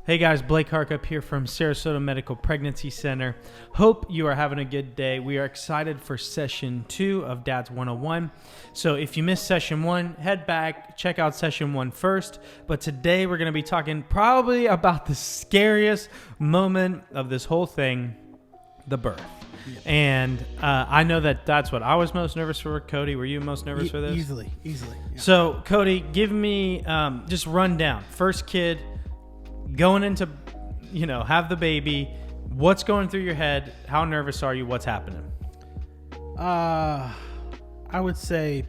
Hey guys, Blake Harcup here from Sarasota Medical Pregnancy Center. Hope you are having a good day. We are excited for session 2 of Dad's 101. So if you missed session 1, head back, check out session 1 first. But today we're going to be talking probably about the scariest moment of this whole thing, the birth. Yeah. And I know that's what I was most nervous for. Cody, were you most nervous for this? Easily. Yeah. So Cody, give me just rundown. First kid, going into, have the baby. What's going through your head? How nervous are you? What's happening? I would say,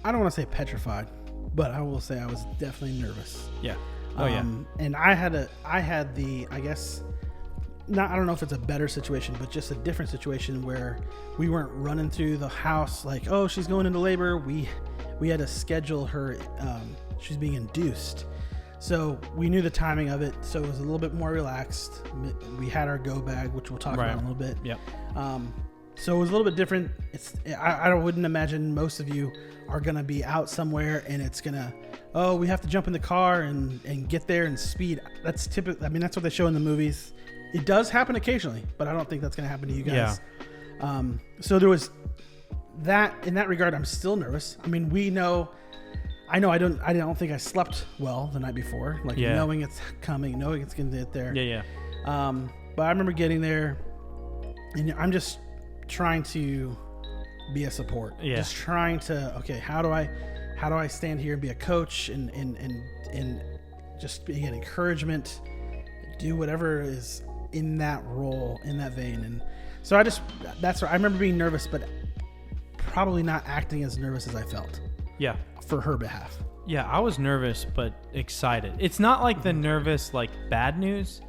I don't want to say petrified, but I will say I was definitely nervous. Yeah. Oh yeah. And I had the, I guess, I don't know if it's a better situation, but just a different situation where we weren't running through the house like, oh, she's going into labor. We had to schedule her. She's being induced. So we knew the timing of it, so it was a little bit more relaxed. We had our go bag, which we'll talk about in a little bit. Yep. So it was a little bit different. I wouldn't imagine most of you are going to be out somewhere and it's going to, we have to jump in the car and get there and speed. That's typical. I mean, that's what they show in the movies. It does happen occasionally, but I don't think that's going to happen to you guys. Yeah. So there was that. In that regard, I'm still nervous. I mean, I don't think I slept well the night before, knowing it's coming, knowing it's going to get there. Yeah. But I remember getting there, and I'm just trying to be a support. Yeah. Just trying to, okay, how do I stand here and be a coach and just be an encouragement, do whatever is in that role, in that vein. And so that's where I remember being nervous, but probably not acting as nervous as I felt. Yeah. For her behalf. Yeah, I was nervous but excited. It's not like the nervous like bad news.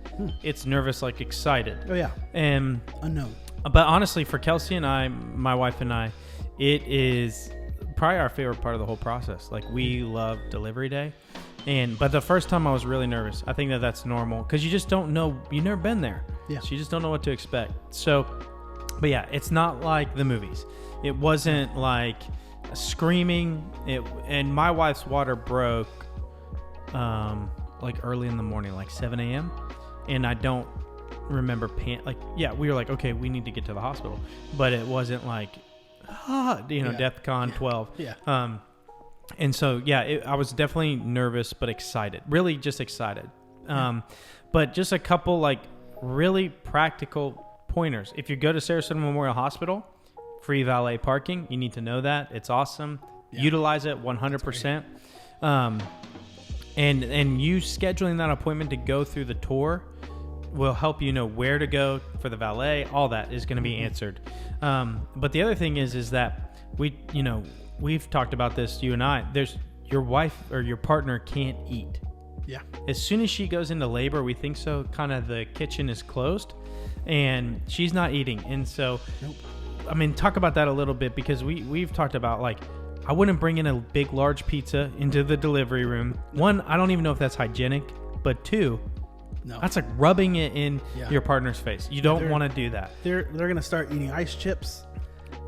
It's nervous like excited. Oh yeah. And unknown. But honestly, for Kelsey and I, my wife and I, it is probably our favorite part of the whole process. Like, we love delivery day. But the first time I was really nervous. I think that's normal because you just don't know. You've never been there. Yeah. So you just don't know what to expect. So, but yeah, it's not like the movies. It wasn't like screaming. And my wife's water broke like early in the morning, like 7 a.m. And I don't remember we were like, okay, we need to get to the hospital. But it wasn't like, DEFCON 12. Yeah. And so, I was definitely nervous, but excited. Really just excited. But just a couple like really practical pointers. If you go to Sarasota Memorial Hospital, free valet parking. You need to know that. It's awesome. Yeah. Utilize it 100%. And you scheduling that appointment to go through the tour will help you know where to go for the valet. All that is going to be answered. But the other thing is that we've talked about this, you and I. There's your wife or your partner can't eat. Yeah. As soon as she goes into labor, we think so. Kind of the kitchen is closed, and she's not eating. And so, nope. I mean, talk about that a little bit because we've talked about like I wouldn't bring in a big large pizza into the delivery room. One, I don't even know if that's hygienic, but two, no, that's like rubbing it in your partner's face. You don't want to do that. They're gonna start eating ice chips.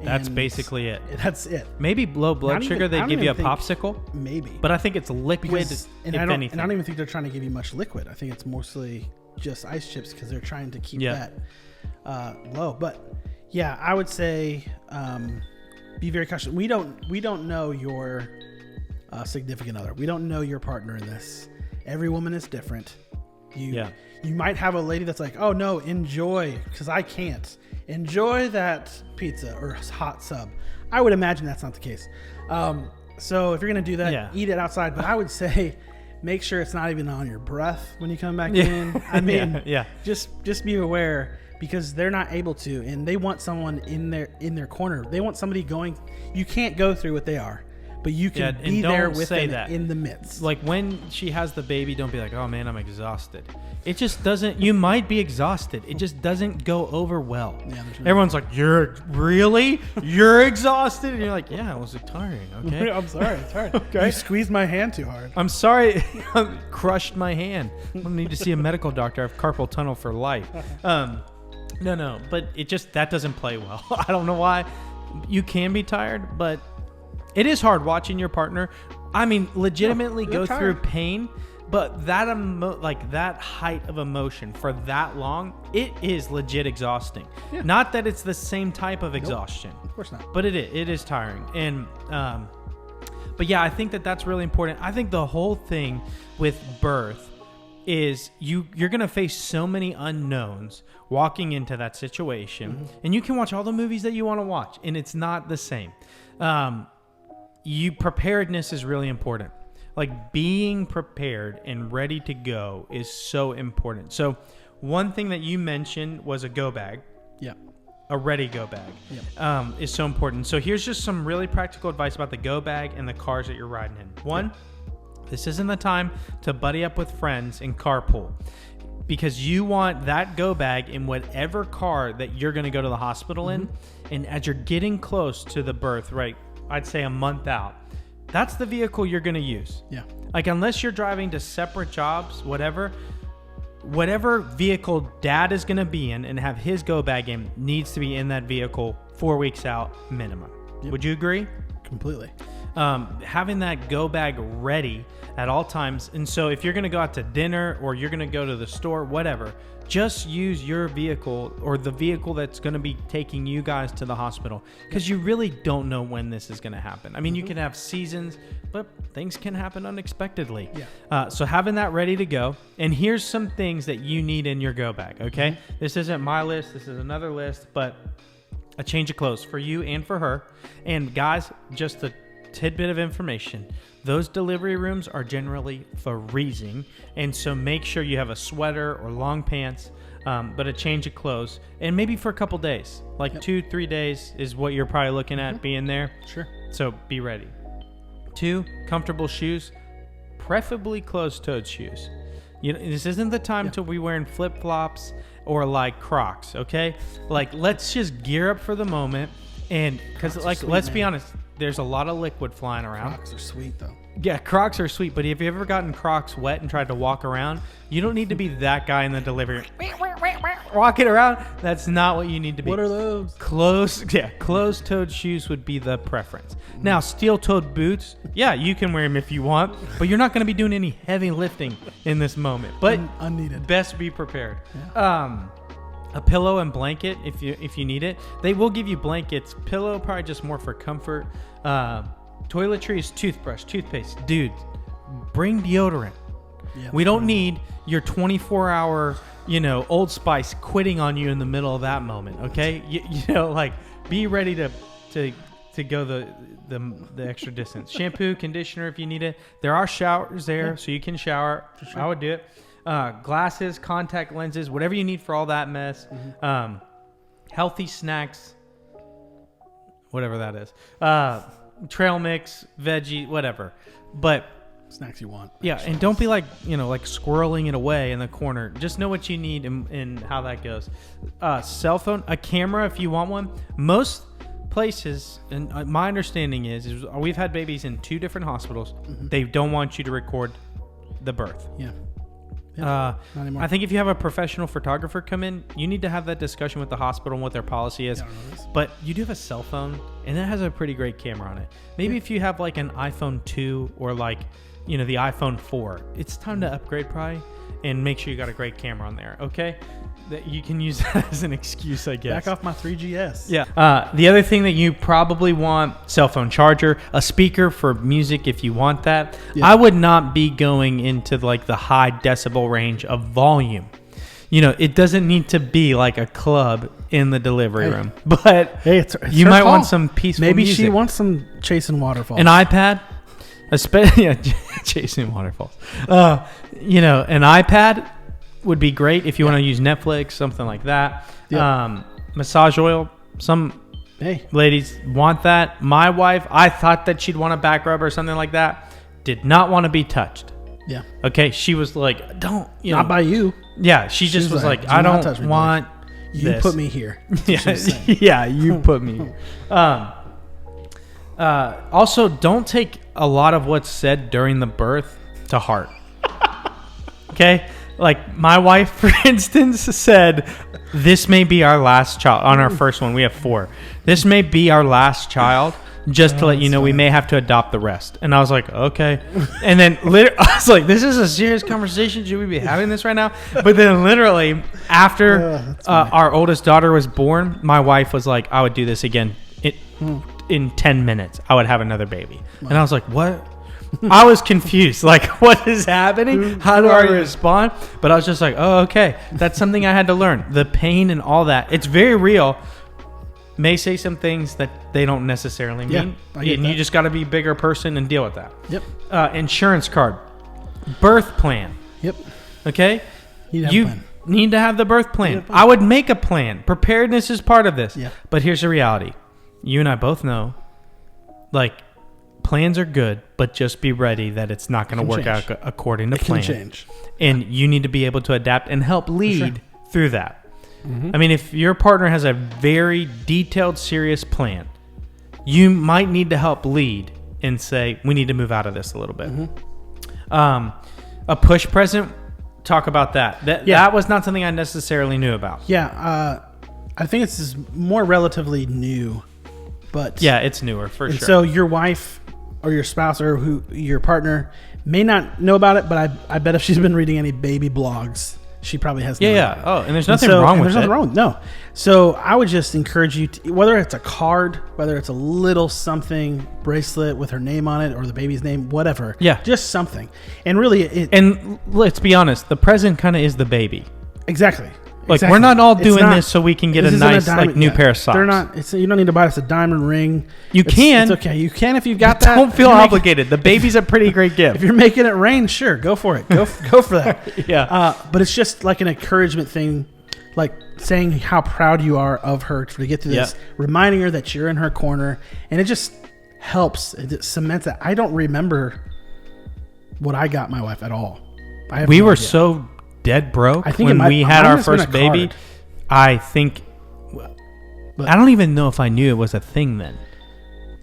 That's basically it. That's it. Maybe low blood sugar. They give you a popsicle. Maybe. But I think it's liquid. And I don't even think they're trying to give you much liquid. I think it's mostly just ice chips because they're trying to keep that low. But yeah, I would say be very cautious. We don't know your significant other. We don't know your partner in this. Every woman is different. You might have a lady that's like, oh no, enjoy, because I can't. Enjoy that pizza or hot sub. I would imagine that's not the case. So if you're going to do that, eat it outside. But I would say make sure it's not even on your breath when you come back in. I mean, just be aware because they're not able to, and they want someone in their corner. They want somebody going. You can't go through what they are. But you can be there with them in the midst. Like when she has the baby, don't be like, oh man, I'm exhausted. It just doesn't, you might be exhausted. It just doesn't go over well. Yeah, everyone's like, you're exhausted? And you're like, yeah, it was tiring, okay? I'm sorry, it's hard. Okay. You squeezed my hand too hard. I'm sorry, I crushed my hand. I need to see a medical doctor. I have carpal tunnel for life. No, but that doesn't play well. I don't know why. You can be tired, but it is hard watching your partner, I mean, legitimately go through pain But that that height of emotion for that long, it is legit exhausting. Yeah. Not that it's the same type of exhaustion. Of course not. But it is tiring. And but yeah, I think that's really important. I think the whole thing with birth is you're going to face so many unknowns walking into that situation. And you can watch all the movies that you want to watch, and it's not the same. Preparedness is really important. Like being prepared and ready to go is so important. So one thing that you mentioned was a go bag. Yeah. A ready go bag is so important. So here's just some really practical advice about the go bag and the cars that you're riding in. One, this isn't the time to buddy up with friends and carpool, because you want that go bag in whatever car that you're going to go to the hospital in. And as you're getting close to the birth, right, I'd say a month out, that's the vehicle you're going to use. Yeah. Like unless you're driving to separate jobs, whatever vehicle dad is going to be in and have his go bag in needs to be in that vehicle 4 weeks out minimum. Yep. Would you agree? Completely. Having that go bag ready at all times. And so if you're going to go out to dinner or you're going to go to the store, whatever, just use your vehicle or the vehicle that's going to be taking you guys to the hospital, because you really don't know when this is going to happen. I mean, you can have seasons, but things can happen unexpectedly. Yeah. So having that ready to go. And here's some things that you need in your go bag, okay? This isn't my list. This is another list, but a change of clothes for you and for her. And guys, just a tidbit of information. Those delivery rooms are generally freezing, and so make sure you have a sweater or long pants, but a change of clothes, and maybe for a couple days, like 2-3 days is what you're probably looking at being there. Sure. So be ready. 2, comfortable shoes, preferably closed-toed shoes. This isn't the time to be wearing flip-flops or like Crocs, okay? Like, let's just gear up for the moment, and because let's be honest, there's a lot of liquid flying around. Crocs are sweet, though. Yeah, Crocs are sweet, but have you ever gotten Crocs wet and tried to walk around? You don't need to be that guy in the delivery walking around. That's not what you need to be. What are those? Closed-toed shoes would be the preference. Now, steel-toed boots, you can wear them if you want, but you're not going to be doing any heavy lifting in this moment. But unneeded. Best be prepared. Yeah. A pillow and blanket if you need it. They will give you blankets. Pillow probably just more for comfort. Toiletries, toothbrush, toothpaste. Dude, bring deodorant. Yeah, we don't need your 24-hour, Old Spice quitting on you in the middle of that moment. Okay, be ready to go the extra distance. Shampoo, conditioner if you need it. There are showers there, so you can shower. Sure. I would do it. Glasses, contact lenses, whatever you need for all that mess. Healthy snacks, whatever that is. Trail mix, veggie, whatever. But snacks you want. Yeah, and don't be like squirreling it away in the corner. Just know what you need and how that goes. Cell phone, a camera if you want one. Most places, and my understanding is we've had babies in 2 different hospitals. They don't want you to record the birth. Yeah. Not anymore. I think if you have a professional photographer come in, you need to have that discussion with the hospital and what their policy is. But you do have a cell phone, and it has a pretty great camera on it. Maybe if you have like an iPhone 2 or like, the iPhone 4, it's time to upgrade probably and make sure you got a great camera on there, okay? That you can use that as an excuse, I guess. Back off my 3GS. Yeah. The other thing that you probably want, cell phone charger, a speaker for music if you want that. Yeah. I would not be going into like the high decibel range of volume. It doesn't need to be like a club in the delivery room. But it's you might want some peaceful music. Maybe she wants some chasing waterfalls. An iPad, especially chasing waterfalls. An iPad would be great if you want to use Netflix, something like that. Massage oil. Some ladies want that. My wife, I thought that she'd want a back rub or something like that. Did not want to be touched. Yeah. Okay. She was like, don't. Not by you. Yeah. She just was like, I don't want this. You put me here. You put me here. Also, don't take a lot of what's said during the birth to heart. Okay? Like my wife, for instance, said, this may be our last child. On our first one, we have 4. This may be our last child. just to let you know, we may have to adopt the rest. And I was like, okay. And then I was like, this is a serious conversation. Should we be having this right now? But then literally after our oldest daughter was born, my wife was like, I would do this again in 10 minutes. I would have another baby. And I was like, what? I was confused. Like, what is happening? How do I respond? But I was just like, oh, okay. That's something I had to learn. The pain and all that. It's very real. May say some things that they don't necessarily mean. And you just got to be a bigger person and deal with that. Yep. Insurance card. Birth plan. Yep. Okay? You need to have the birth plan. I would make a plan. Preparedness is part of this. Yeah. But here's the reality. You and I both know, like, plans are good, but just be ready that it's not going to work out according to plan. It can change. And you need to be able to adapt and help lead through that. Mm-hmm. I mean, if your partner has a very detailed, serious plan, you might need to help lead and say, we need to move out of this a little bit. Mm-hmm. A push present, talk about that. That was not something I necessarily knew about. Yeah. I think it's more relatively new, but yeah, it's newer for sure. So your wife or your spouse or your partner may not know about it, but I bet if she's been reading any baby blogs, she probably has. Yeah. Oh, and there's nothing wrong with it. There's nothing wrong. No. So I would just encourage you to, whether it's a card, whether it's a little something bracelet with her name on it or the baby's name, whatever. Yeah. Just something. And really, and let's be honest, the present kind of is the baby. Exactly. Like, we're not all doing this so we can get a nice new pair of socks. They're not. You don't need to buy us a diamond ring. It's okay. You can if you've got that. Don't feel obligated. The baby's a pretty great gift. If you're making it rain, sure, go for it. Go for that. Yeah. But it's just like an encouragement thing, like saying how proud you are of her to get through this, reminding her that you're in her corner, and it just helps. It cements that. I don't remember what I got my wife at all. We were so dead broke when we had our first baby. I think I don't even know if I knew it was a thing then.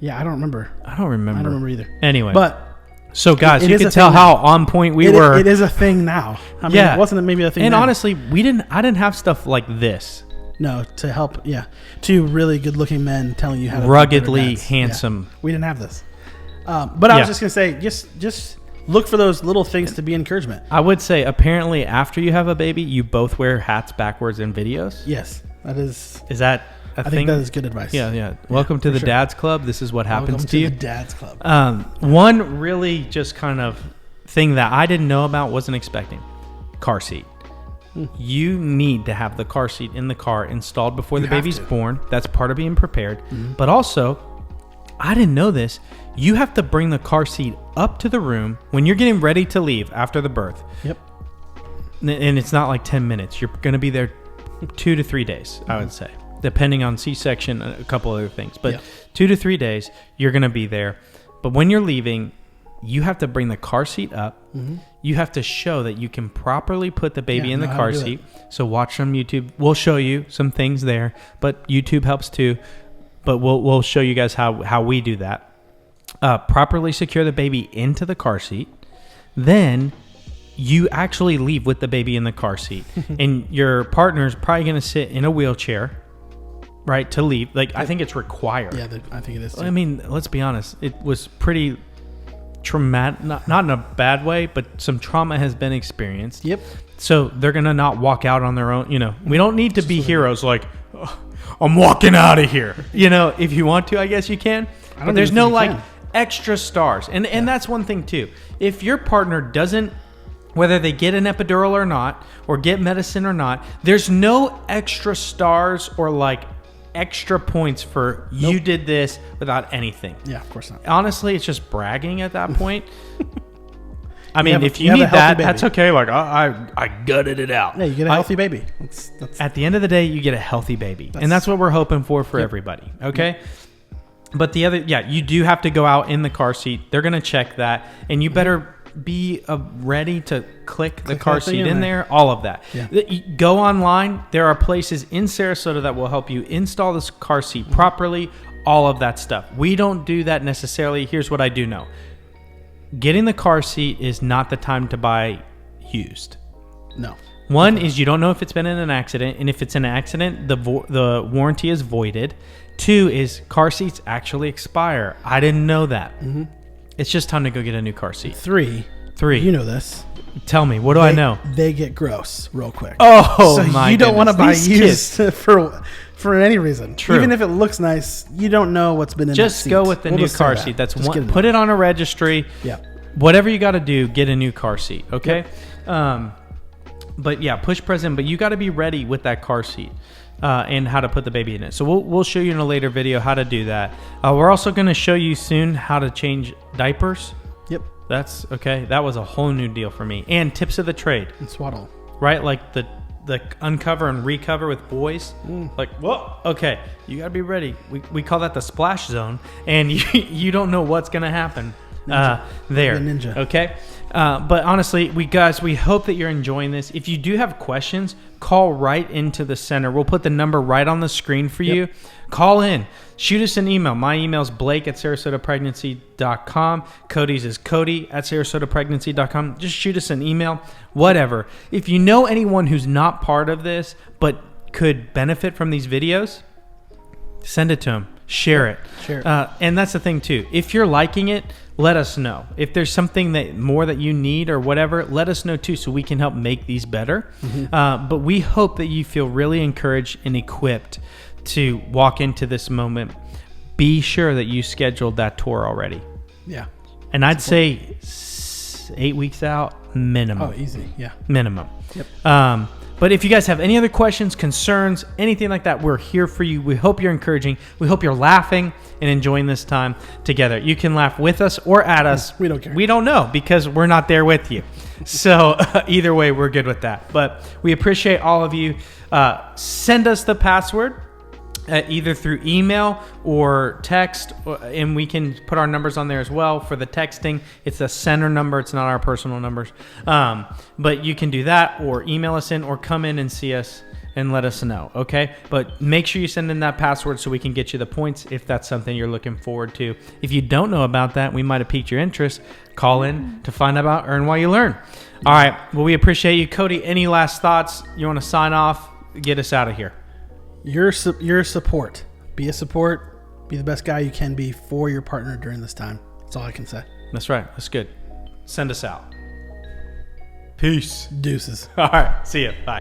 Yeah, I don't remember. I don't remember either. Anyway, but so guys, you can tell how on point we were. It is a thing now. I mean, it wasn't maybe a thing. And then. honestly, I didn't have stuff like this. No, to help. Yeah, two really good-looking men telling you how to ruggedly handsome. Yeah, we didn't have this. But I was just gonna say, just look for those little things to be encouragement. I would say, apparently, after you have a baby, you both wear hats backwards in videos. Yes, that is. Is that a thing? I think that is good advice. Yeah. Welcome to the Dad's Club. This is what happens to you. Welcome to the Dad's Club. One really just kind of thing that I didn't know about, wasn't expecting: car seat. You need to have the car seat in the car installed before the baby's born. That's part of being prepared. Mm-hmm. But also, I didn't know this. You have to bring the car seat up to the room when you're getting ready to leave after the birth. Yep. And it's not like 10 minutes. You're going to be there 2 to 3 days, I would say, depending on C-section, a couple other things. But 2 to 3 days, you're going to be there. But when you're leaving, you have to bring the car seat up. Mm-hmm. You have to show that you can properly put the baby in the car seat. So watch some YouTube. We'll show you some things there, but YouTube helps too. But we'll show you guys how we do that. Properly secure the baby into the car seat. Then you actually leave with the baby in the car seat. And your partner's probably going to sit in a wheelchair, right, to leave. Like, I think it's required. Yeah, I think it is too. I mean, let's be honest. It was pretty traumatic, not in a bad way, but some trauma has been experienced. Yep. So they're going to not walk out on their own. We don't need to be heroes like, oh, I'm walking out of here. If you want to, I guess you can. But there's no extra stars. And that's one thing too. If your partner doesn't, whether they get an epidural or not, or get medicine or not, there's no extra stars or extra points for you did this without anything. Yeah, of course not. Honestly, it's just bragging at that point. I mean, if you need that, that's okay. Like, I gutted it out. Yeah, you get a healthy baby. That's at the end of the day, you get a healthy baby. And that's what we're hoping for everybody. Okay? Yep. But the other, you do have to go out in the car seat. They're going to check that. And you better be ready to click the car seat in there. All of that. Yeah. Go online. There are places in Sarasota that will help you install this car seat properly. All of that stuff. We don't do that necessarily. Here's what I do know. Getting the car seat is not the time to buy used. No. One is you don't know if it's been in an accident, and if it's an accident, the warranty is voided. 2 is car seats actually expire. I didn't know that. Mm-hmm. It's just time to go get a new car seat. 3. You know this. Tell me, what do I know? They get gross real quick. Oh, so my you don't want to buy used for any reason. True. Even if it looks nice, you don't know what's been in that seat. Just go with the new car seat. That's one. Put it on a registry. Yeah. Whatever you got to do, get a new car seat. Okay. Yep. But yeah, push present. But you got to be ready with that car seat. And how to put the baby in it. So we'll show you in a later video how to do that. We're also going to show you soon how to change diapers. Yep. That's okay. That was a whole new deal for me. And tips of the trade. And swaddle. Right? Like the uncover and recover with boys. Like, whoa, okay. You got to be ready. We call that the splash zone. And you don't know what's going to happen there. Ninja. Okay? But honestly, we hope that you're enjoying this. If you do have questions, call right into the center. We'll put the number right on the screen for you. Call in. Shoot us an email. My email is blake@sarasotapregnancy.com. Cody's is cody@sarasotapregnancy.com. Just shoot us an email. Whatever. If you know anyone who's not part of this but could benefit from these videos, send it to them. Share it. And that's the thing too. If you're liking it, let us know. If there's something that you need or whatever, let us know too, so we can help make these better. Mm-hmm. But we hope that you feel really encouraged and equipped to walk into this moment. Be sure that you scheduled that tour already. Yeah. And I'd say 8 weeks out minimum. Oh, easy. Yeah. Minimum. Yep. But if you guys have any other questions, concerns, anything like that, we're here for you. We hope you're encouraging. We hope you're laughing and enjoying this time together. You can laugh with us or at us. We don't care. We don't know because we're not there with you. So either way, we're good with that. But we appreciate all of you. Send us the password. Either through email or text, and we can put our numbers on there as well. For the texting, it's a center number. It's not our personal numbers. But you can do that, or email us in, or come in and see us and let us know, okay? But make sure you send in that password so we can get you the points if that's something you're looking forward to. If you don't know about that, we might have piqued your interest. Call in to find out about Earn While You Learn. All right. Well, we appreciate you. Cody, any last thoughts? You want to sign off? Get us out of here. Your support. Be a support. Be the best guy you can be for your partner during this time. That's all I can say. That's right. That's good. Send us out. Peace. Deuces. All right. See ya. Bye.